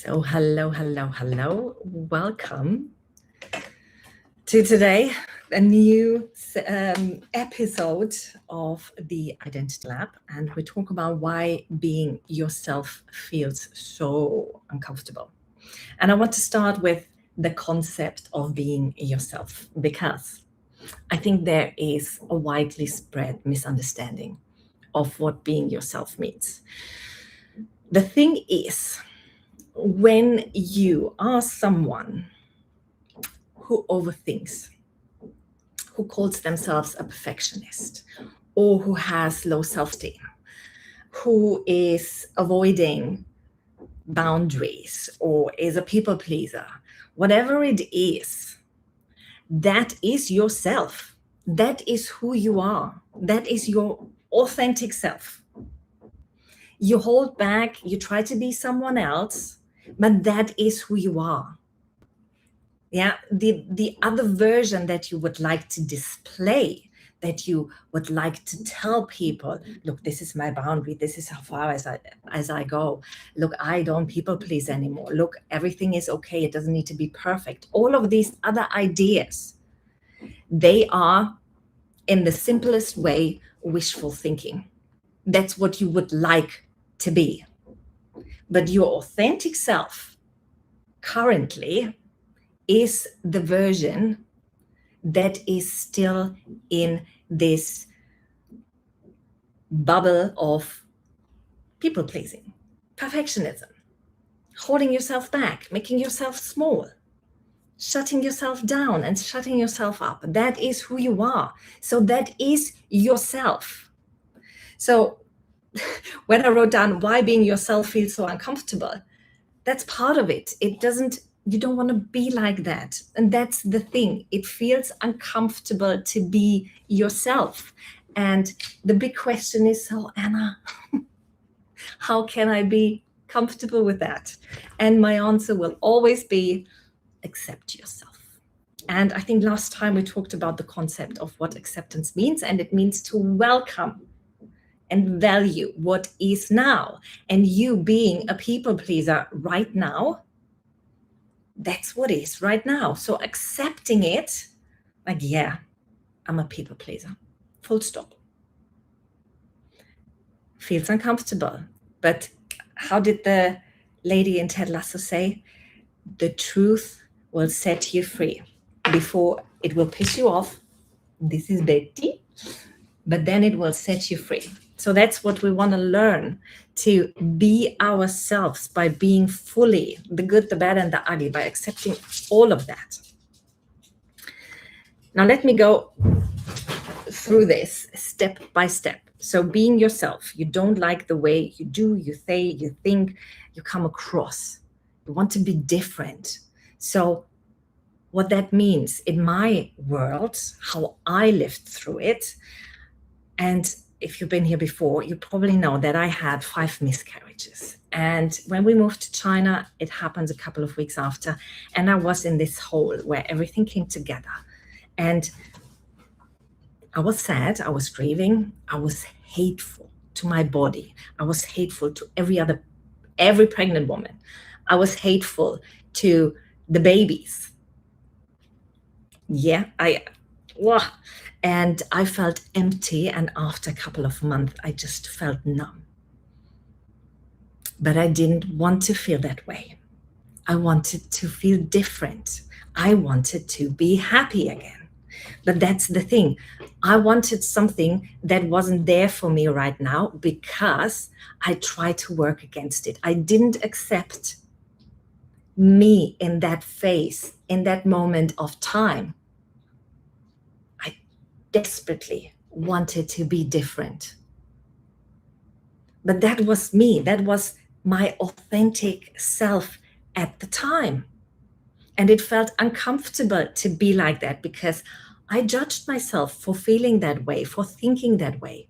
So hello. Welcome to today, a new episode of the Identity Lab. And we talk about why being yourself feels so uncomfortable. And I want to start with the concept of being yourself, because I think there is a widely spread misunderstanding of what being yourself means. The thing is, when you are someone who overthinks, who calls themselves a perfectionist, or who has low self-esteem, who is avoiding boundaries, or is a people pleaser, whatever it is, that is yourself. That is who you are. That is your authentic self. You hold back, you try to be someone else, but that is who you are. Yeah, the other version that you would like to display, that you would like to tell people, look, this is my boundary, this is how far as I go. Look, I don't people please anymore. Look, everything is okay, it doesn't need to be perfect. All of these other ideas, they are, in the simplest way, wishful thinking. That's what you would like to be. But your authentic self currently is the version that is still in this bubble of people pleasing, perfectionism, holding yourself back, making yourself small, shutting yourself down and shutting yourself up. That is who you are. So that is yourself. So when I wrote down why being yourself feels so uncomfortable, that's part of it. You don't want to be like that. And that's the thing. It feels uncomfortable to be yourself. And the big question is, so Anna, how can I be comfortable with that? And my answer will always be, accept yourself. And I think last time we talked about the concept of what acceptance means, and it means to welcome and value what is now. And you being a people pleaser right now, that's what is right now. So accepting it, like, yeah, I'm a people pleaser, full stop. Feels uncomfortable. But how did the lady in Ted Lasso say? The truth will set you free. Before it will piss you off. This is Betty. But then it will set you free. So that's what we want to learn, to be ourselves by being fully the good, the bad, and the ugly, by accepting all of that. Now, let me go through this step by step. So being yourself, you don't like the way you do, you say, you think, you come across. You want to be different. So what that means in my world, how I lived through it, and if you've been here before, you probably know that I had 5 miscarriages. And when we moved to China, it happened a couple of weeks after. And I was in this hole where everything came together. And I was sad, I was grieving, I was hateful to my body. I was hateful to every pregnant woman. I was hateful to the babies. Yeah, and I felt empty, and after a couple of months, I just felt numb. But I didn't want to feel that way. I wanted to feel different. I wanted to be happy again. But that's the thing. I wanted something that wasn't there for me right now because I tried to work against it. I didn't accept me in that phase, in that moment of time. Desperately wanted to be different. But that was me. That was my authentic self at the time. And it felt uncomfortable to be like that because I judged myself for feeling that way, for thinking that way,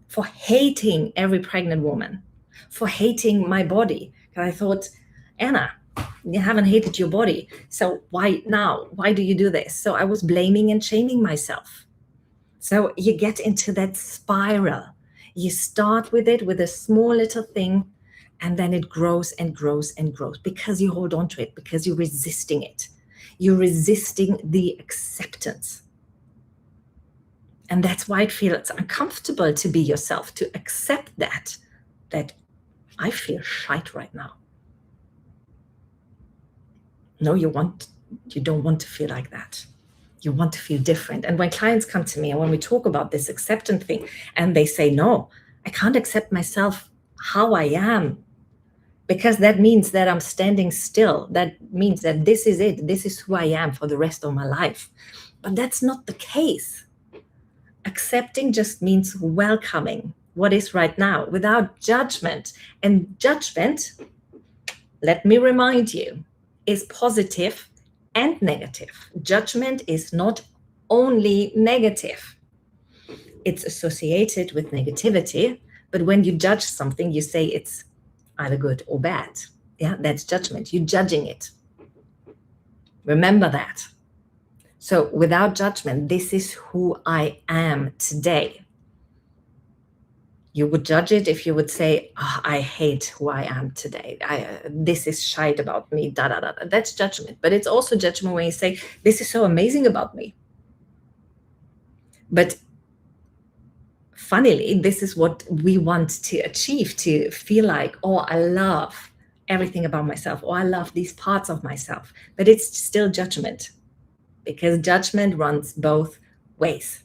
for hating every pregnant woman, for hating my body. And I thought, Anna, you haven't hated your body. So why now? Why do you do this? So I was blaming and shaming myself. So you get into that spiral. You start with it with a small little thing, And then it grows and grows and grows because you hold on to it, because you're resisting it. You're resisting the acceptance. And that's why it feels uncomfortable to be yourself, to accept that I feel shite right now. No, you don't want to feel like that. You want to feel different. And when clients come to me and when we talk about this acceptance thing and they say, no, I can't accept myself how I am, because that means that I'm standing still. That means that this is it. This is who I am for the rest of my life. But that's not the case. Accepting just means welcoming what is right now without judgment. And judgment, let me remind you, is positive and negative. Judgment is not only negative. It's associated with negativity, but when you judge something, you say it's either good or bad. Yeah, that's judgment. You're judging it. Remember that. So without judgment, this is who I am today. You would judge it if you would say, oh, I hate who I am today. This is shite about me, da, da, da, da. That's judgment. But it's also judgment when you say, this is so amazing about me. But funnily, this is what we want to achieve, to feel like, oh, I love everything about myself, or I love these parts of myself. But it's still judgment, because judgment runs both ways.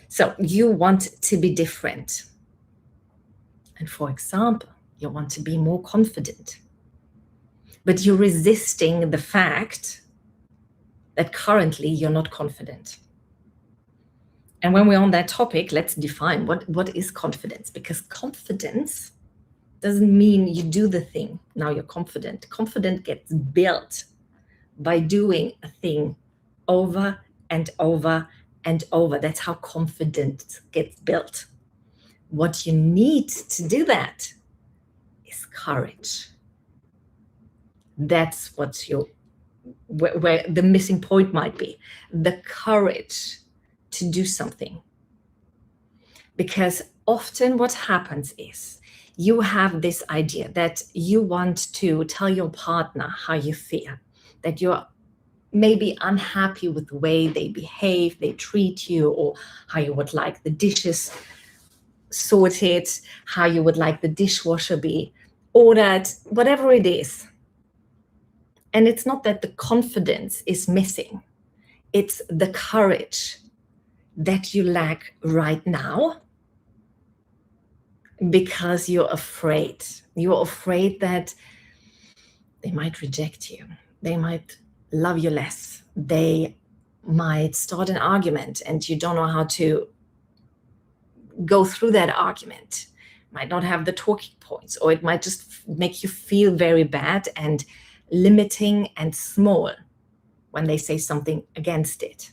So you want to be different. And for example, you want to be more confident. But you're resisting the fact that currently you're not confident. And when we're on that topic, let's define what is confidence. Because confidence doesn't mean you do the thing, now you're confident. Confidence gets built by doing a thing over and over and over. That's how confidence gets built. What you need to do that is courage. That's where the missing point might be. The courage to do something. Because often what happens is you have this idea that you want to tell your partner how you feel, that you're maybe unhappy with the way they behave, they treat you, or how you would like the dishes sorted, how you would like the dishwasher be ordered, whatever it is. And it's not that the confidence is missing. It's the courage that you lack right now because you're afraid. You're afraid that they might reject you. They might love you less. They might start an argument and you don't know how to go through that argument. Might not have the talking points, or it might just make you feel very bad and limiting and small when they say something against it.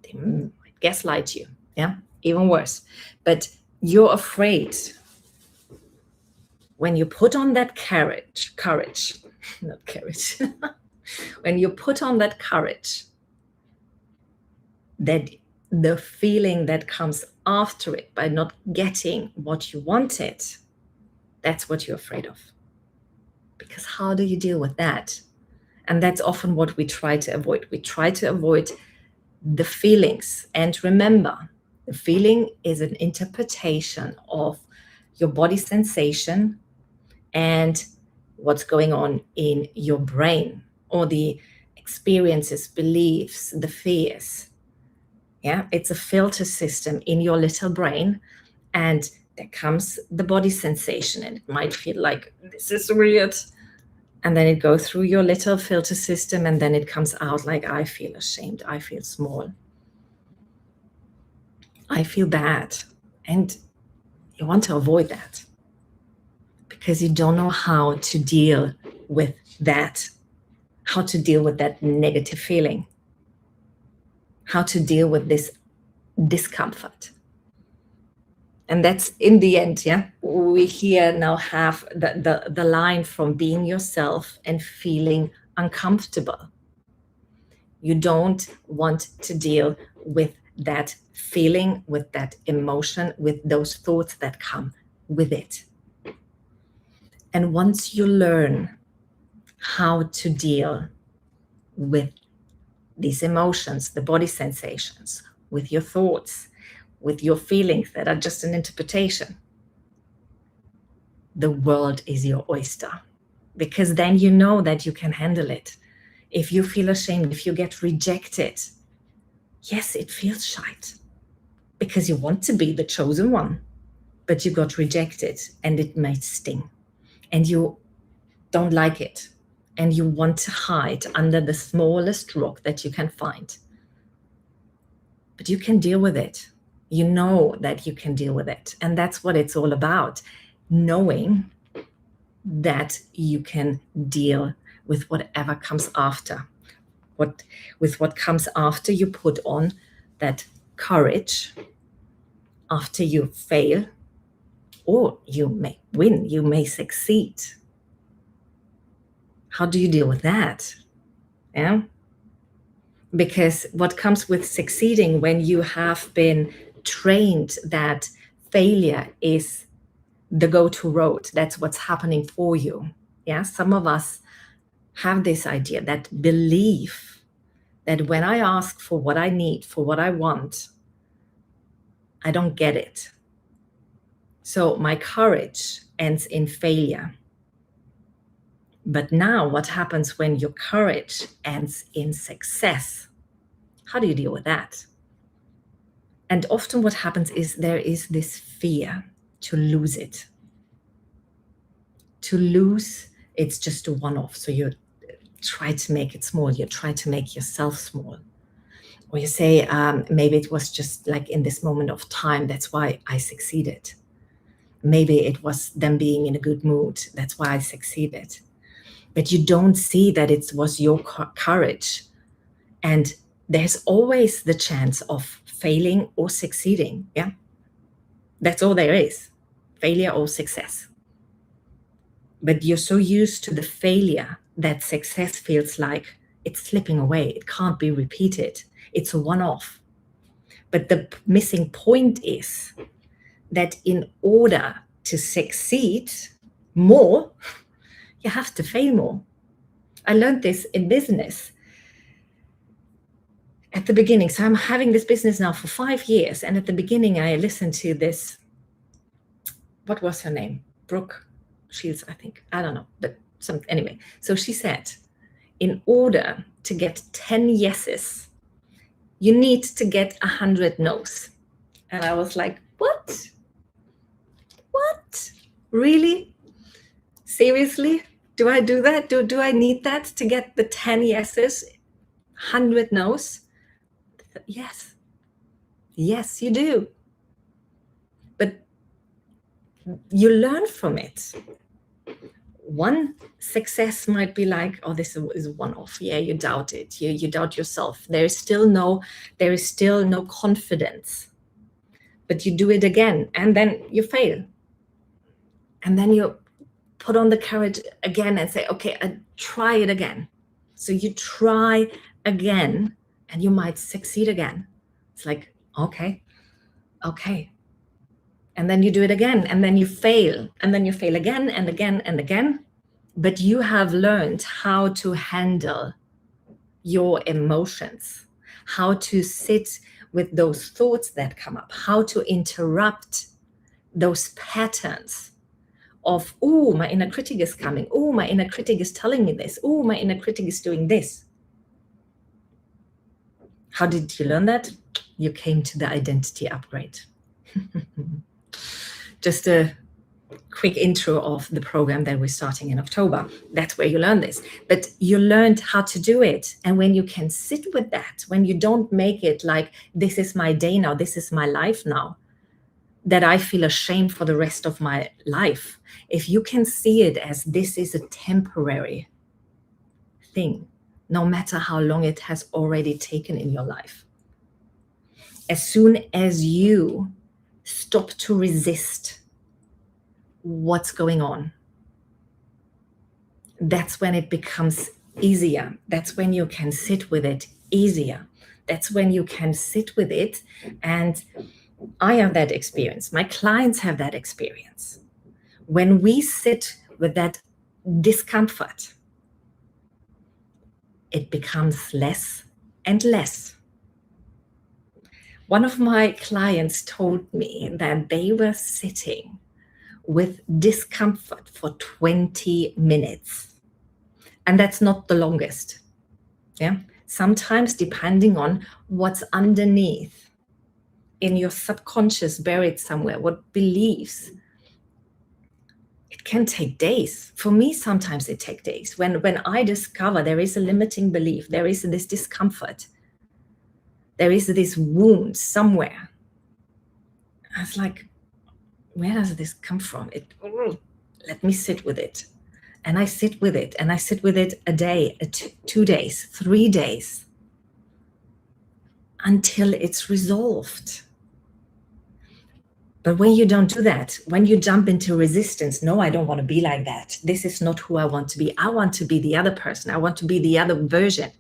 They might gaslight you, yeah, even worse. But you're afraid when you put on that courage, not courage, when you put on that courage, that the feeling that comes after it by not getting what you wanted, that's what you're afraid of. Because how do you deal with that? And that's often what we try to avoid. We try to avoid the feelings. And remember, the feeling is an interpretation of your body sensation and what's going on in your brain, or the experiences, beliefs, the fears. Yeah, it's a filter system in your little brain, and there comes the body sensation, and it might feel like this is weird. And then it goes through your little filter system, and then it comes out like, I feel ashamed, I feel small, I feel bad. And you want to avoid that because you don't know how to deal with that, how to deal with that negative feeling, how to deal with this discomfort. And that's in the end, yeah, we here now have the line from being yourself and feeling uncomfortable. You don't want to deal with that feeling, with that emotion, with those thoughts that come with it. And once you learn how to deal with these emotions, the body sensations, with your thoughts, with your feelings that are just an interpretation, the world is your oyster. Because then you know that you can handle it. If you feel ashamed, if you get rejected, yes, it feels shite because you want to be the chosen one, but you got rejected and it might sting and you don't like it and you want to hide under the smallest rock that you can find. But you can deal with it. You know that you can deal with it. And that's what it's all about, knowing that you can deal with whatever comes after. With what comes after you put on that courage, after you fail, or you may win, you may succeed. How do you deal with that? Yeah. Because what comes with succeeding when you have been trained that failure is the go-to road, that's what's happening for you. Yeah. Some of us have this idea, that belief that when I ask for what I need, for what I want, I don't get it. So my courage ends in failure. But now what happens when your courage ends in success? How do you deal with that? And often what happens is there is this fear to lose it. To lose, it's just a one-off. So you try to make it small. You try to make yourself small. Or you say, maybe it was just like in this moment of time, that's why I succeeded. Maybe it was them being in a good mood, that's why I succeeded. But you don't see that it was your courage. And there's always the chance of failing or succeeding. Yeah. That's all there is, failure or success. But you're so used to the failure that success feels like it's slipping away. It can't be repeated. It's a one-off. But the missing point is that in order to succeed more, you have to fail more. I learned this in business at the beginning. So I'm having this business now for 5 years. And at the beginning, I listened to this, what was her name? Brooke Shields, I think. I don't know, but anyway. So she said, in order to get 10 yeses, you need to get 100 no's. And I was like, what? What? Really? Seriously? Do I do that? Do I need that to get the 10 yeses, 100 no's? Yes. Yes, you do. But you learn from it. One success might be like, oh, this is one-off. Yeah, you doubt it. You doubt yourself. There is still no confidence. But you do it again, and then you fail. And then you put on the courage again and say, okay, try it again. So you try again, and you might succeed again. It's like, okay. And then you do it again, and then you fail, and then you fail again and again and again. But you have learned how to handle your emotions, how to sit with those thoughts that come up, how to interrupt those patterns of, oh, my inner critic is coming. Oh, my inner critic is telling me this. Oh, my inner critic is doing this. How did you learn that? You came to the identity upgrade. Just a quick intro of the program that we're starting in October. That's where you learn this. But you learned how to do it. And when you can sit with that, when you don't make it like, this is my day now, this is my life now, that I feel ashamed for the rest of my life. If you can see it as this is a temporary thing, no matter how long it has already taken in your life. As soon as you stop to resist what's going on, that's when it becomes easier. That's when you can sit with it easier. That's when you can sit with it. And I have that experience. My clients have that experience. When we sit with that discomfort, it becomes less and less. One of my clients told me that they were sitting with discomfort for 20 minutes. And that's not the longest. Yeah. Sometimes, depending on what's underneath in your subconscious, buried somewhere, what beliefs, it can take days. For me, sometimes it takes days. When I discover there is a limiting belief, there is this discomfort, there is this wound somewhere. I was like, where does this come from? Let me sit with it. And I sit with it, and I sit with it a day, 2 days, 3 days, until it's resolved. But when you don't do that, when you jump into resistance, no, I don't want to be like that. This is not who I want to be. I want to be the other person. I want to be the other version.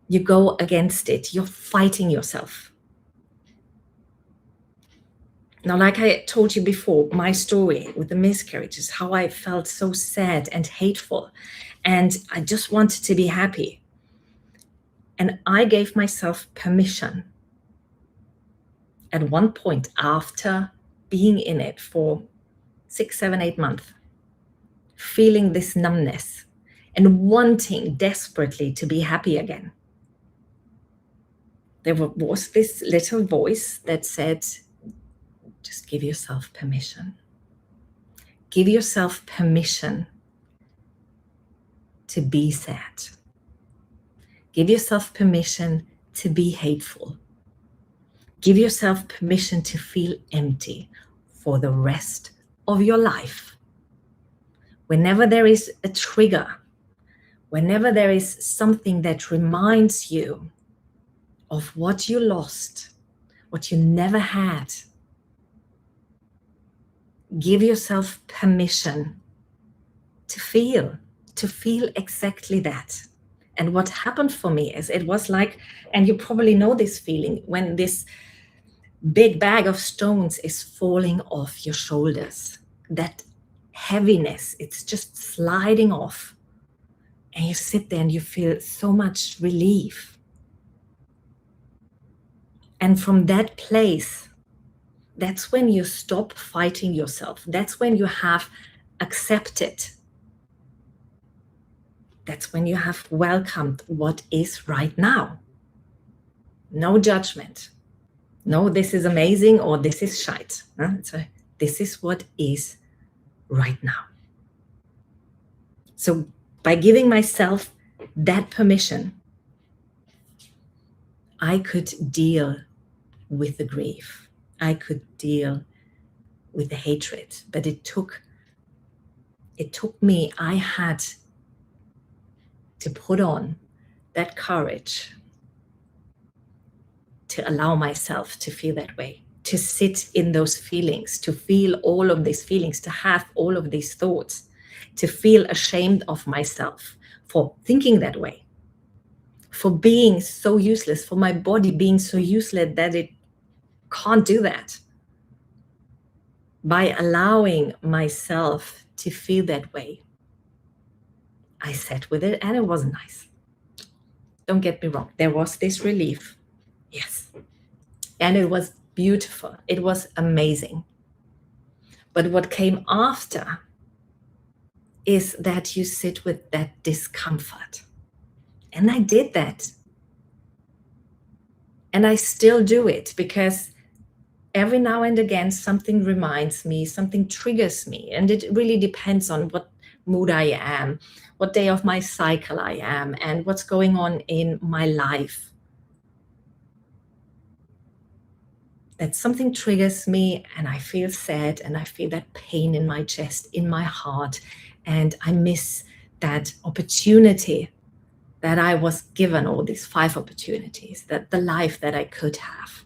You go against it. You're fighting yourself. Now, like I told you before, my story with the miscarriages, how I felt so sad and hateful, and I just wanted to be happy. And I gave myself permission at one point, after being in it for 6, 7, 8 months, feeling this numbness and wanting desperately to be happy again. There was this little voice that said, just give yourself permission. Give yourself permission to be sad. Give yourself permission to be hateful. Give yourself permission to feel empty for the rest of your life. Whenever there is a trigger, whenever there is something that reminds you of what you lost, what you never had, give yourself permission to feel exactly that. And what happened for me is it was like, and you probably know this feeling, when this big bag of stones is falling off your shoulders, that heaviness, it's just sliding off. And you sit there and you feel so much relief. And from that place, that's when you stop fighting yourself. That's when you have accepted. That's when you have welcomed what is right now. No judgment. No, this is amazing or this is shite. So this is what is right now. So by giving myself that permission, I could deal with the grief. I could deal with the hatred. But it took me, I had to put on that courage to allow myself to feel that way, to sit in those feelings, to feel all of these feelings, to have all of these thoughts, to feel ashamed of myself for thinking that way, for being so useless, for my body being so useless that it can't do that. By allowing myself to feel that way, I sat with it, and it wasn't nice. Don't get me wrong. There was this relief. Yes. And it was beautiful. It was amazing. But what came after is that you sit with that discomfort. And I did that. And I still do it, because every now and again, something reminds me, something triggers me. And it really depends on what mood I am, what day of my cycle I am, and what's going on in my life. That something triggers me, and I feel sad, and I feel that pain in my chest, in my heart, and I miss that opportunity that I was given, all these 5 opportunities, that the life that I could have.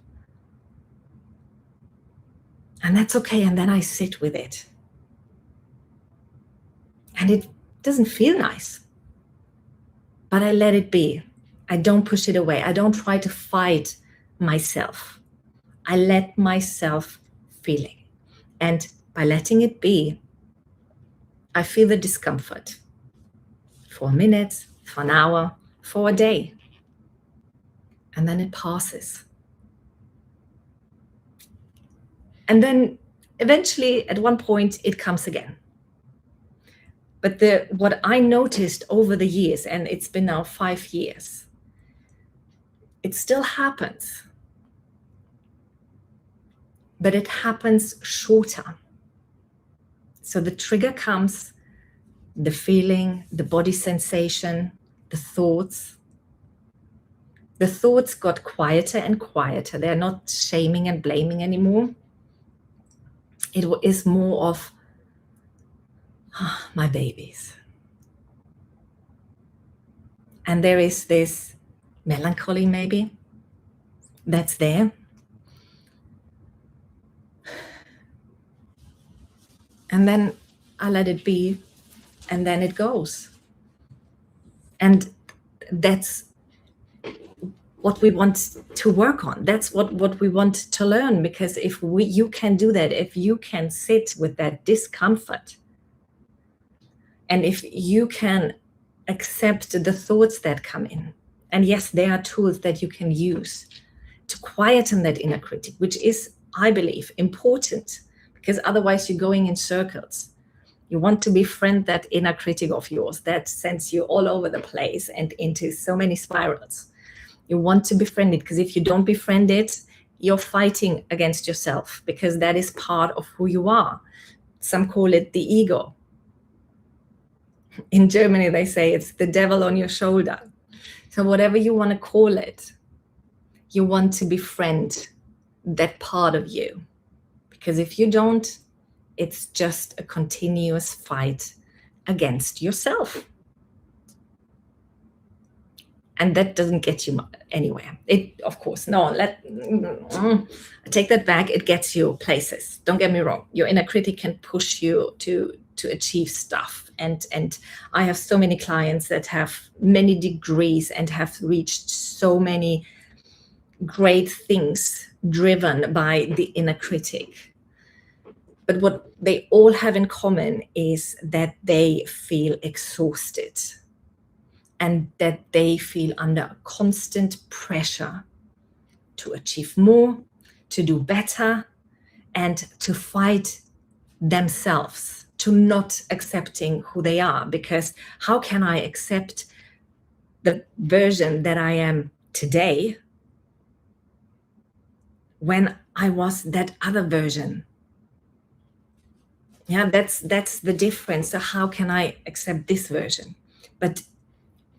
And that's okay, and then I sit with it. And it doesn't feel nice, but I let it be. I don't push it away. I don't try to fight myself. I let myself feel it. And by letting it be, I feel the discomfort for a minute, for an hour, for a day. And then it passes. And then eventually at one point it comes again. But what I noticed over the years, and it's been now 5 years, it still happens. But it happens shorter. So the trigger comes, the feeling, the body sensation, the thoughts. The thoughts got quieter and quieter. They're not shaming and blaming anymore. It is more of, my babies. And there is this melancholy maybe that's there. And then I let it be, and then it goes. And that's what we want to work on. That's what we want to learn, because if you can do that, if you can sit with that discomfort, and if you can accept the thoughts that come in, and yes, there are tools that you can use to quieten that inner critic, which is, I believe, important, because otherwise you're going in circles. You want to befriend that inner critic of yours that sends you all over the place and into so many spirals. You want to befriend it, because if you don't befriend it, you're fighting against yourself, because that is part of who you are. Some call it the ego. In Germany, they say it's the devil on your shoulder. So whatever you want to call it, you want to befriend that part of you. Because if you don't, it's just a continuous fight against yourself. And that doesn't get you anywhere. It, of course, no, I take that back. It gets you places. Don't get me wrong. Your inner critic can push you to achieve stuff. And I have so many clients that have many degrees and have reached so many great things driven by the inner critic. But what they all have in common is that they feel exhausted, and that they feel under constant pressure to achieve more, to do better, and to fight themselves, to not accepting who they are. Because how can I accept the version that I am today when I was that other version? Yeah, that's the difference. So how can I accept this version? But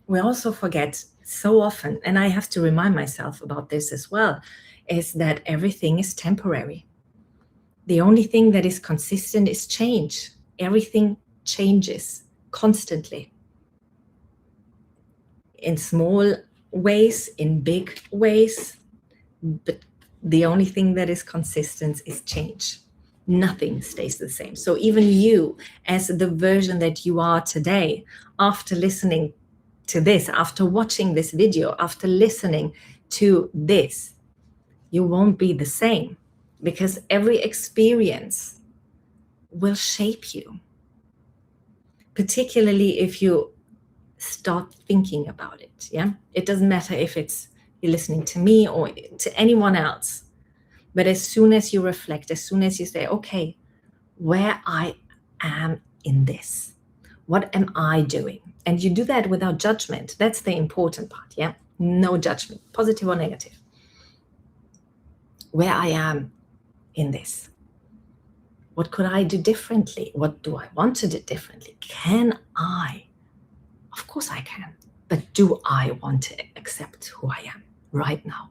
we also forget so often, and I have to remind myself about this as well, is that everything is temporary. The only thing that is consistent is change. Everything changes constantly. In small ways, in big ways, but the only thing that is consistent is change. Nothing stays the same. So even you, as the version that you are today, after listening to this, after watching this video, after listening to this, you won't be the same, because every experience will shape you, particularly if you start thinking about it. Yeah, it doesn't matter if it's you're listening to me or to anyone else, but as soon as you reflect, as soon as you say, okay, where I am in this, what am I doing? And you do that without judgment. That's the important part. Yeah, no judgment, positive or negative. Where I am in this, what could I do differently? What do I want to do differently? Can I? Of course I can. But do I want to accept who I am right now?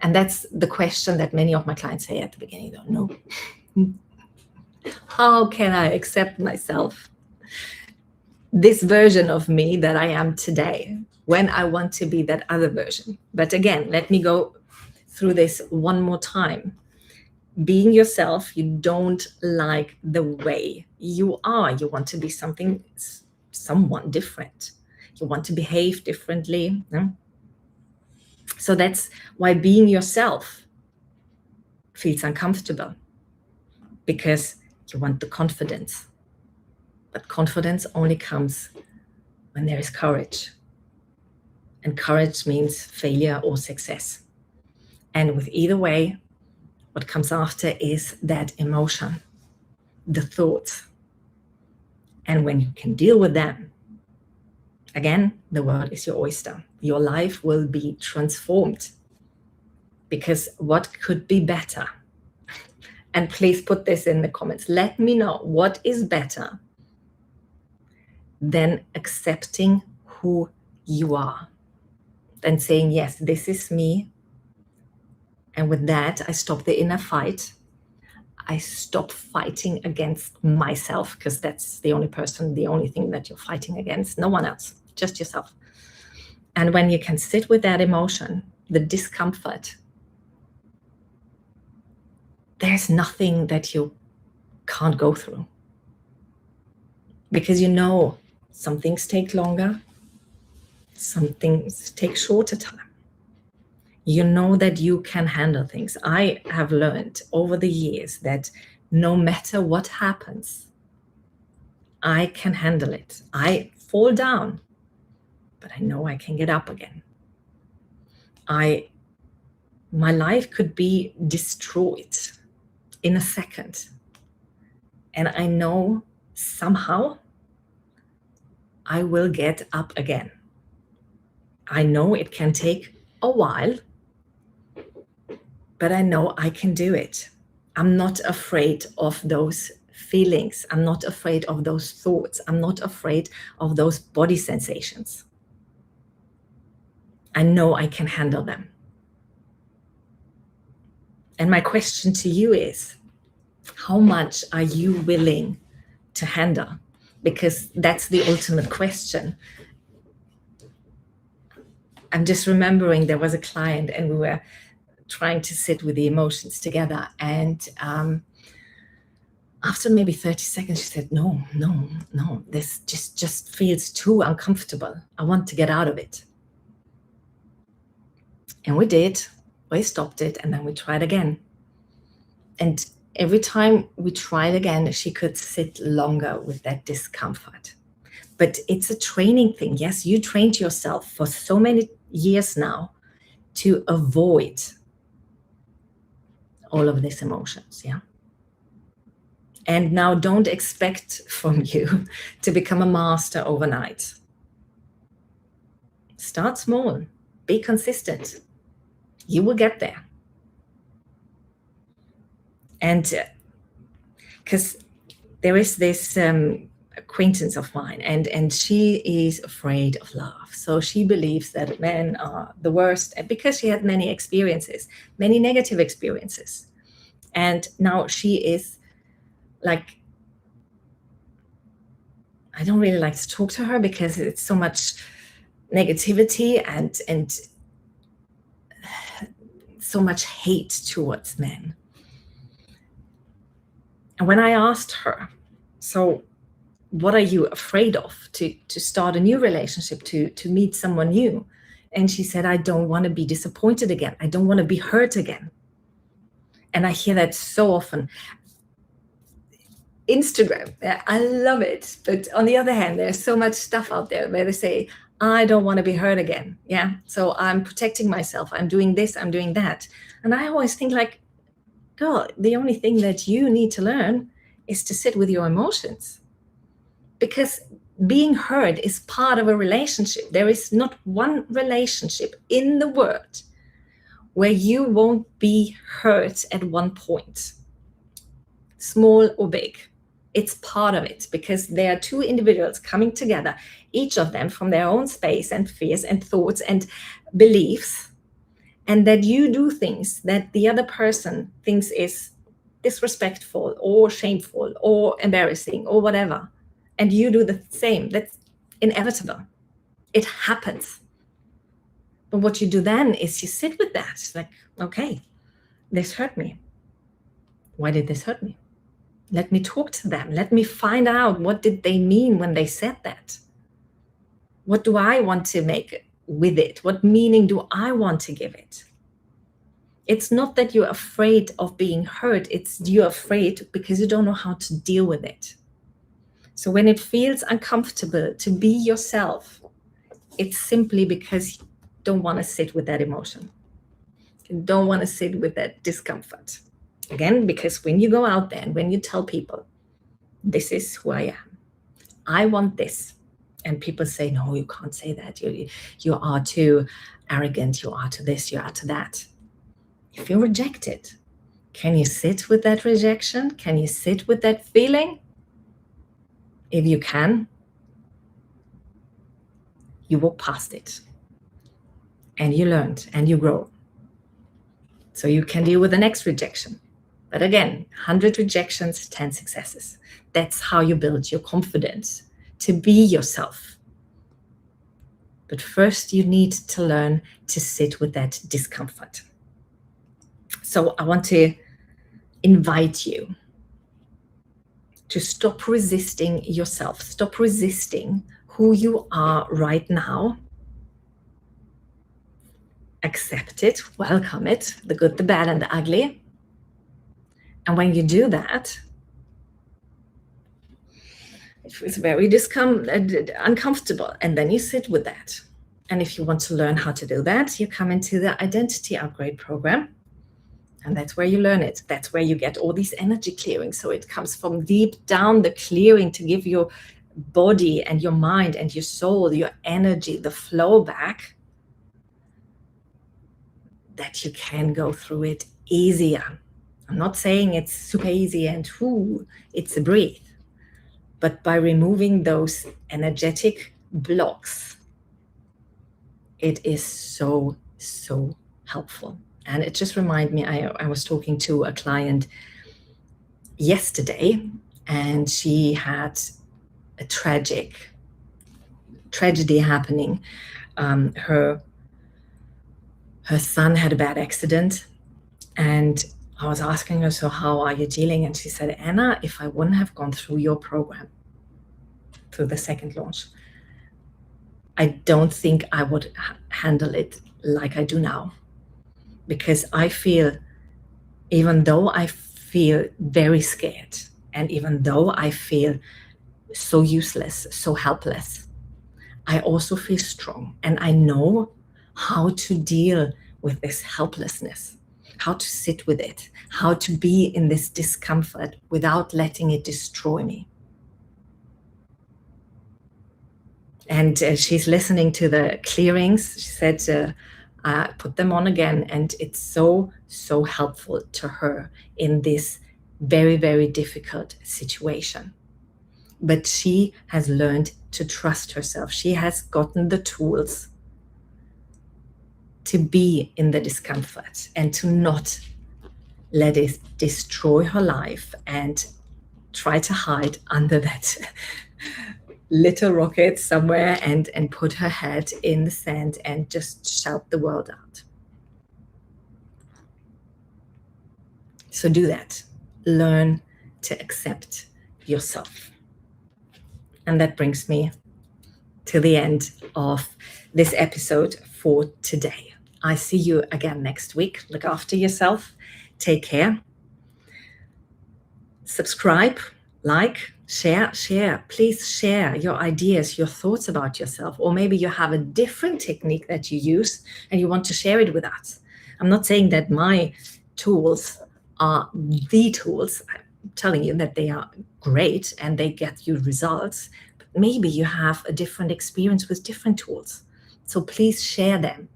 And that's the question that many of my clients say at the beginning. Don't know. How can I accept myself, this version of me that I am today, when I want to be that other version? But again, let me go through this one more time. Being yourself, you don't like the way you are. You want to be someone different. You want to behave differently. Yeah? So that's why being yourself feels uncomfortable, because You want the confidence. But confidence only comes when there is courage. And courage means failure or success. And with either way, what comes after is that emotion, the thoughts. And when you can deal with them, again, the world is your oyster. Your life will be transformed. Because what could be better? And please put this in the comments. Let me know what is better than accepting who you are. Than saying, yes, this is me. And with that, I stop the inner fight. I stop fighting against myself, because that's the only thing that you're fighting against, no one else, just yourself. And when you can sit with that emotion, the discomfort, there's nothing that you can't go through. Because some things take longer, some things take shorter time. You know that you can handle things. I have learned over the years that no matter what happens, I can handle it. I fall down, but I know I can get up again. My life could be destroyed in a second. And I know somehow I will get up again. I know it can take a while, but I know I can do it. I'm not afraid of those feelings. I'm not afraid of those thoughts. I'm not afraid of those body sensations. I know I can handle them. And my question to you is, how much are you willing to handle? Because that's the ultimate question. I'm just remembering there was a client and we were trying to sit with the emotions together. And after maybe 30 seconds, she said, no, this just feels too uncomfortable. I want to get out of it. And we did. We stopped it, and then we tried again. And every time we tried again, she could sit longer with that discomfort. But it's a training thing. Yes, you trained yourself for so many years now to avoid all of these emotions, yeah? And now don't expect from you to become a master overnight. Start small, be consistent. You will get there. And because there is this acquaintance of mine, and she is afraid of love. So she believes that men are the worst, and because she had many experiences, many negative experiences. And now she is like, I don't really like to talk to her because it's so much negativity and so much hate towards men. And when I asked her, so what are you afraid of to start a new relationship, to meet someone new? And she said, I don't want to be disappointed again. I don't want to be hurt again. And I hear that so often. Instagram, I love it. But on the other hand, there's so much stuff out there where they say, I don't want to be hurt again. Yeah. So I'm protecting myself. I'm doing this, I'm doing that. And I always think like, girl, the only thing that you need to learn is to sit with your emotions. Because being hurt is part of a relationship. There is not one relationship in the world where you won't be hurt at one point, small or big. It's part of it, because there are two individuals coming together, each of them from their own space and fears and thoughts and beliefs, and that you do things that the other person thinks is disrespectful or shameful or embarrassing or whatever, and you do the same. That's inevitable. It happens. But what you do then is you sit with that. It's like, okay, this hurt me. Why did this hurt me? Let me talk to them. Let me find out, what did they mean when they said that? What do I want to make with it? What meaning do I want to give it? It's not that you're afraid of being hurt, it's you're afraid because you don't know how to deal with it. So when it feels uncomfortable to be yourself, it's simply because you don't want to sit with that emotion. You don't want to sit with that discomfort. Again, because when you go out there and when you tell people, this is who I am, I want this, and people say, no, you can't say that. You are too arrogant. You are to this, you are to that. If you're rejected, can you sit with that rejection? Can you sit with that feeling? If you can, you walk past it and you learned and you grow. So you can deal with the next rejection. But again, 100 rejections, 10 successes. That's how you build your confidence to be yourself. But first, you need to learn to sit with that discomfort. So I want to invite you to stop resisting yourself. Stop resisting who you are right now. Accept it, welcome it, the good, the bad, and the ugly. And when you do that, it feels very uncomfortable. And then you sit with that. And if you want to learn how to do that, you come into the Identity Upgrade program. And that's where you learn it. That's where you get all these energy clearing. So it comes from deep down, the clearing to give your body and your mind and your soul, your energy, the flow back, that you can go through it easier. I'm not saying it's super easy and it's a breathe. But by removing those energetic blocks, it is so, so helpful. And it just reminded me, I was talking to a client yesterday, and she had a tragedy happening. Her son had a bad accident, and I was asking her, so how are you dealing? And she said, Anna, if I wouldn't have gone through your program, through the second launch, I don't think I would handle it like I do now. Because I feel, even though I feel very scared, and even though I feel so useless, so helpless, I also feel strong, and I know how to deal with this helplessness, how to sit with it, how to be in this discomfort without letting it destroy me. And she's listening to the clearings. She said, put them on again, and it's so, so helpful to her in this very, very difficult situation. But she has learned to trust herself. She has gotten the tools to be in the discomfort and to not let it destroy her life and try to hide under that little rocket somewhere and put her head in the sand and just shout the world out. So do that. Learn to accept yourself. And that brings me to the end of this episode for today. I see you again next week. Look after yourself. Take care. Subscribe, like, share. Please share your ideas, your thoughts about yourself. Or maybe you have a different technique that you use and you want to share it with us. I'm not saying that my tools are the tools. I'm telling you that they are great and they get you results. But maybe you have a different experience with different tools. So please share them.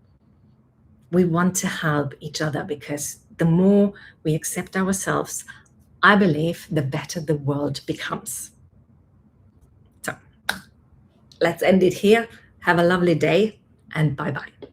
We want to help each other, because the more we accept ourselves, I believe the better the world becomes. So let's end it here. Have a lovely day, and bye-bye.